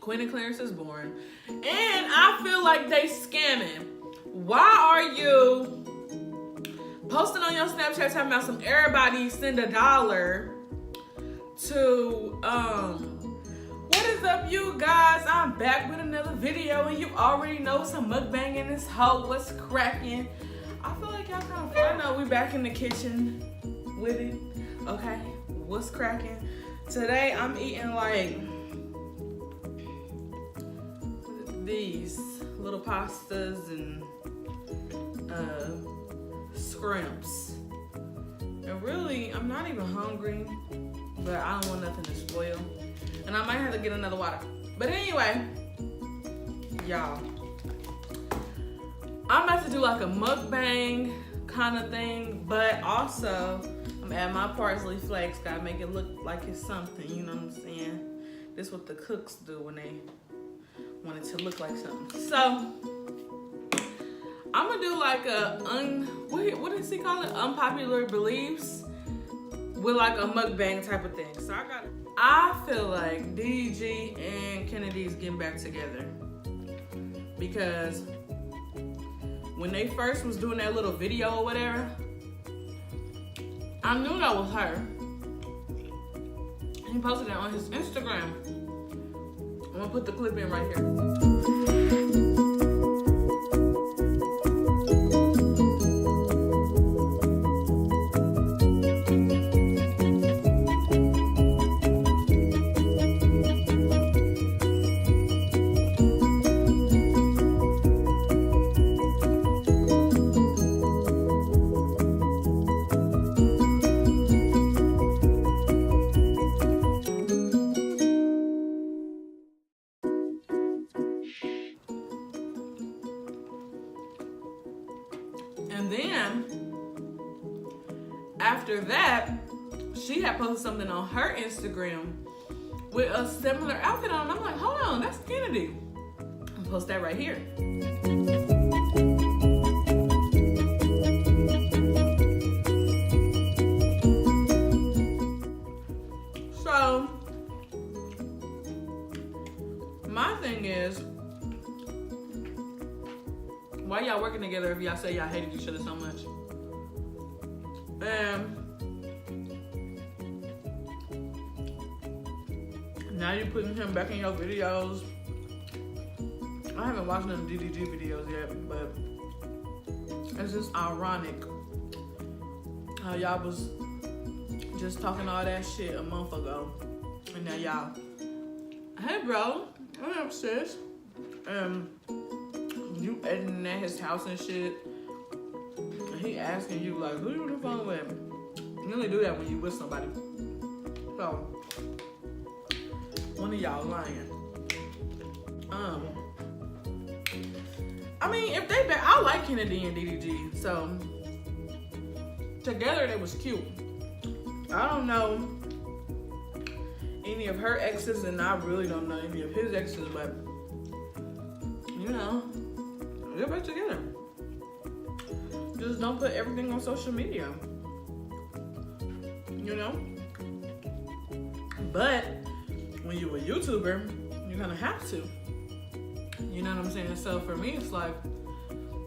Quinn and Clarence is born. And I feel like they scamming. Why are you posting on your Snapchat talking about some everybody send $1 to what is up, you guys? I'm back with another video, and you already know some mukbang in this hoe. What's cracking? I feel like y'all kind of I know we back in the kitchen with it. Okay, what's cracking? Today I'm eating like these little pastas and scrimps. And really, I'm not even hungry, but I don't want nothing to spoil. And I might have to get another water. But anyway, y'all, I'm about to do like a mukbang kind of thing, but also I'm adding my parsley flakes. Gotta make it look like it's something, you know what I'm saying? This is what the cooks do when they want it to look like something. So I'm gonna do like a what does he call it? Unpopular beliefs with like a mukbang type of thing. So I feel like DG and Kennedy's getting back together because when they first was doing that little video or whatever, I knew that was her. He posted it on his Instagram. I'm gonna put the clip in right here. And then, after that, she had posted something on her Instagram with a similar outfit on. I'm like, hold on, that's Kennedy. I'll post that right here. So, my thing is, why y'all working together if y'all say y'all hated each other so much? Now you're putting him back in your videos. I haven't watched none of the DDG videos yet, but it's just ironic how y'all was just talking all that shit a month ago. And now y'all, hey bro, what up sis? You editing at his house and shit, and he asking you like, who you on the phone with? You only do that when you with somebody. So, one of y'all lying. I mean, if they back, I like Kennedy and DDG, so together they was cute. I don't know any of her exes, and I really don't know any of his exes, but you know, they're back together. Just don't put everything on social media. You know? But when you're a YouTuber, you're gonna have to. You know what I'm saying? So for me, it's like,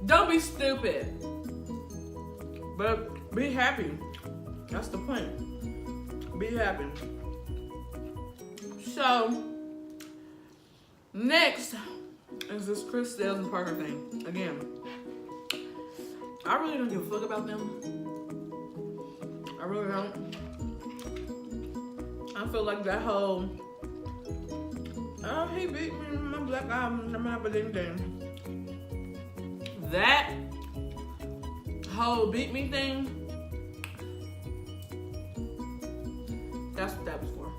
don't be stupid, but be happy. That's the point. Be happy. So, next is this Chris Sales and Parker thing. Again, I really don't give a fuck about them. I really don't. I feel like that whole, oh, he beat me in my black eye, that whole beat me thing, that's what that was for.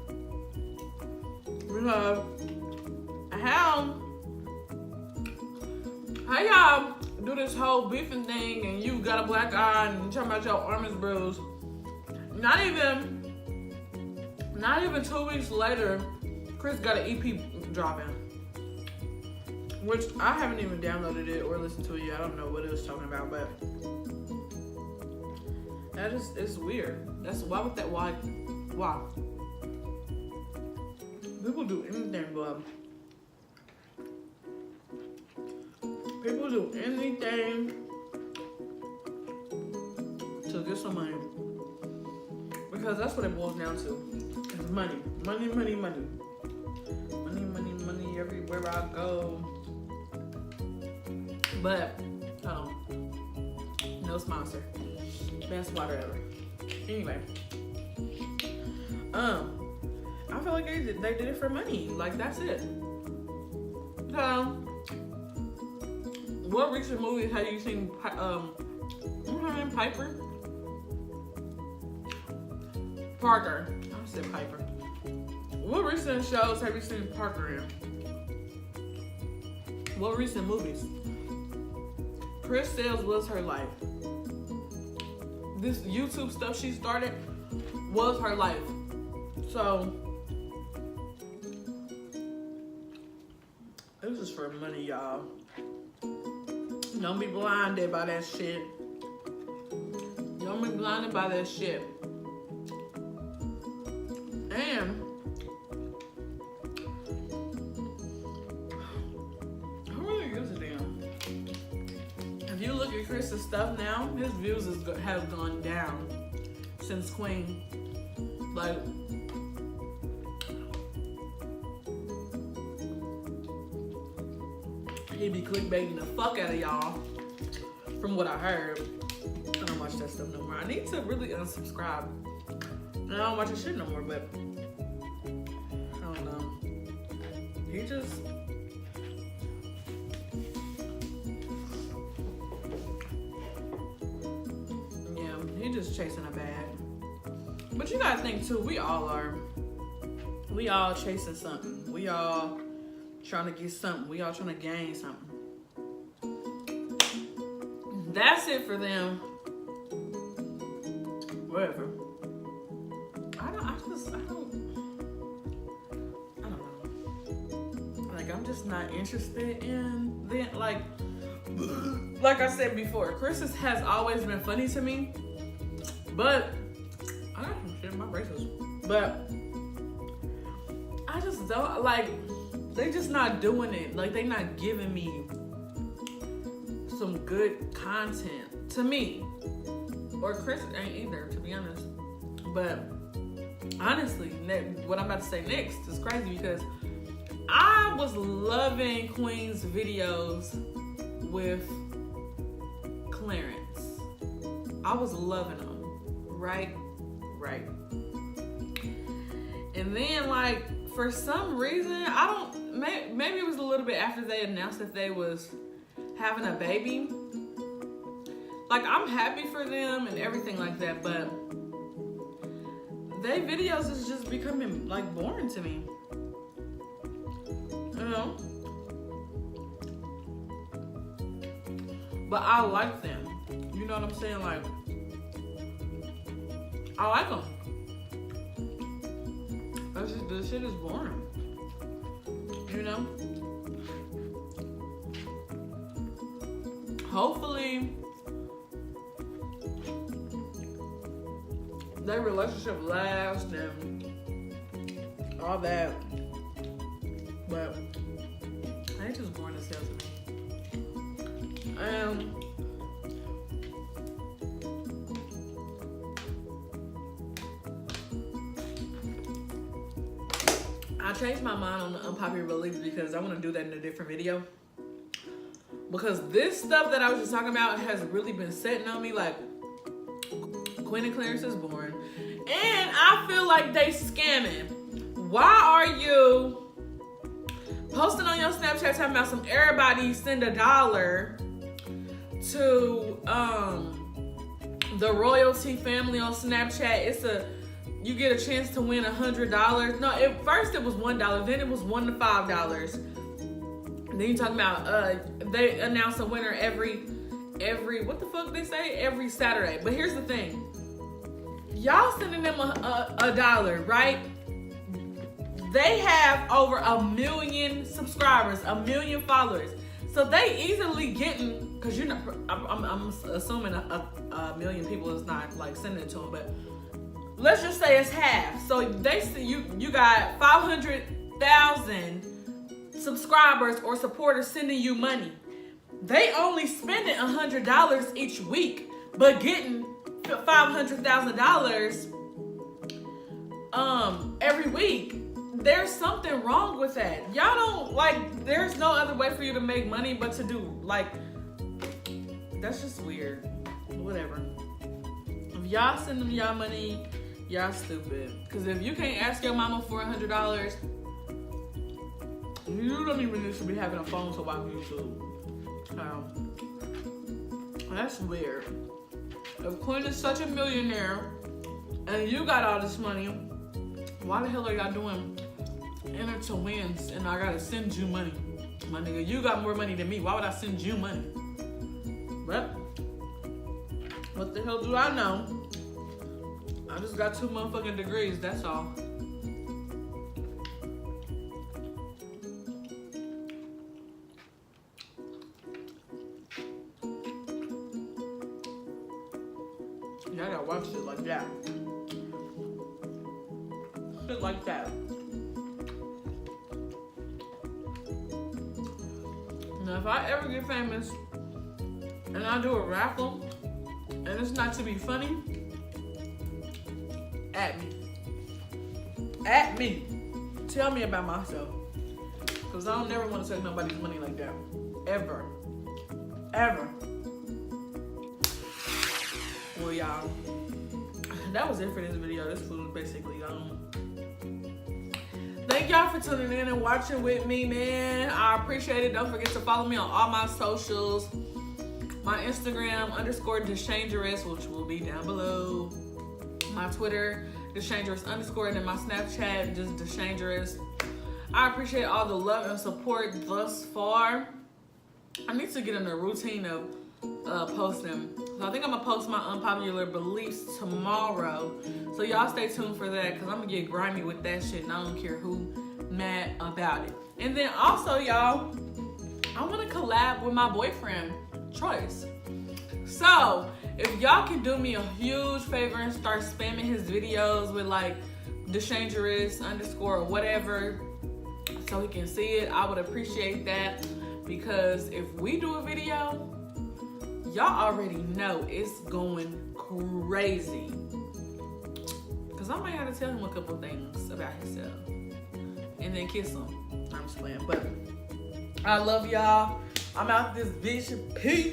Because how y'all do this whole beefing thing and you got a black eye and talking about your arm is bruised. Not even 2 weeks later, Chris got an EP dropping, which I haven't even downloaded it or listened to it yet. I don't know what it was talking about, but that just, it's weird. That's why would that, why? People do anything, but do anything to get some money. Because that's what it boils down to. It's money. Money, money, money. Money, money, money everywhere I go. But, no sponsor. Best water ever. Anyway. I feel like they did it for money. Like, that's it. What recent movies have you seen? Piper? Parker. I said Piper. What recent shows have you seen Parker in? What recent movies? Chris Sales was her life. This YouTube stuff she started was her life. So, this is for money, y'all. Don't be blinded by that shit. Don't be blinded by that shit. And who really gives a damn? If you look at Chris's stuff now, his views have gone down since Queen. Like, he be clickbaiting the fuck out of y'all, from what I heard. I don't watch that stuff no more. I need to really unsubscribe. I don't watch his shit no more, but I don't know. He just, yeah, he just chasing a bag. But you gotta think too, we all are. We all chasing something. We all trying to get something. We all trying to gain something. That's it for them. Whatever. I don't know. Like, I'm just not interested in that. Like I said before, Chris has always been funny to me. But I got some shit in my braces. But I just don't, like, they just not doing it. Like, they not giving me some good content to me. Or Chris ain't either, to be honest. But honestly, what I'm about to say next is crazy because I was loving Queen's videos with Clarence. I was loving them. Right. And then, like, for some reason, maybe it was a little bit after they announced that they was having a baby. Like, I'm happy for them and everything like that, but their videos is just becoming, like, boring to me. You know? But I like them. You know what I'm saying? Like, I like them. This shit is boring. You know? Hopefully, their relationship lasts and all that. But I ain't just boring as hell to me. I changed my mind on the unpopular beliefs because I want to do that in a different video. Because this stuff that I was just talking about has really been setting on me. Like, Queen and Clarence is boring. And I feel like they scamming. Why are you posting on your Snapchat talking about some everybody send $1 to the royalty family on Snapchat? You get a chance to win $100. No, at first it was $1, then it was $1 to $5. And then you talking about they announce a winner every what the fuck they say? Every Saturday. But here's the thing. Y'all sending them $1, right? They have over 1 million subscribers, 1 million followers. So they easily getting, cause you're not, I'm assuming a million people is not like sending it to them, but let's just say it's half. So they see you got 500,000 subscribers or supporters sending you money. they only spending $100 each week, but getting $500,000 every week. There's something wrong with that. Y'all don't like. There's no other way for you to make money but to do like. That's just weird. Whatever. If y'all send them y'all money, y'all stupid. Cause if you can't ask your mama for $100, you don't even need to be having a phone to watch YouTube. That's weird. If Quinn is such a millionaire and you got all this money, why the hell are y'all doing enter to wins and I gotta send you money? My nigga, you got more money than me. Why would I send you money? But what the hell do I know? I just got 2 motherfucking degrees, that's all. Y'all gotta watch shit like that. Shit like that. Now, if I ever get famous and I do a raffle and it's not to be funny, at me. At me. Tell me about myself. Because I don't never want to take nobody's money like that. Ever. Ever. Well, y'all, that was it for this video. This food is basically gone. Thank y'all for tuning in and watching with me, man. I appreciate it. Don't forget to follow me on all my socials. My Instagram _Deshangerous, which will be down below. My Twitter, Deshangerous_, and then my Snapchat, just Deshangerous. I appreciate all the love and support thus far. I need to get in the routine of posting. So I think I'm gonna post my unpopular beliefs tomorrow. So y'all stay tuned for that, because I'm gonna get grimy with that shit and I don't care who mad about it. And then also, y'all, I wanna collab with my boyfriend, Choice. So if y'all can do me a huge favor and start spamming his videos with like Deshangerous _ or whatever, so he can see it, I would appreciate that. Because if we do a video, y'all already know it's going crazy. Because I might have to tell him a couple things about himself. And then kiss him. I'm just playing. But I love y'all. I'm out this bitch. Peace.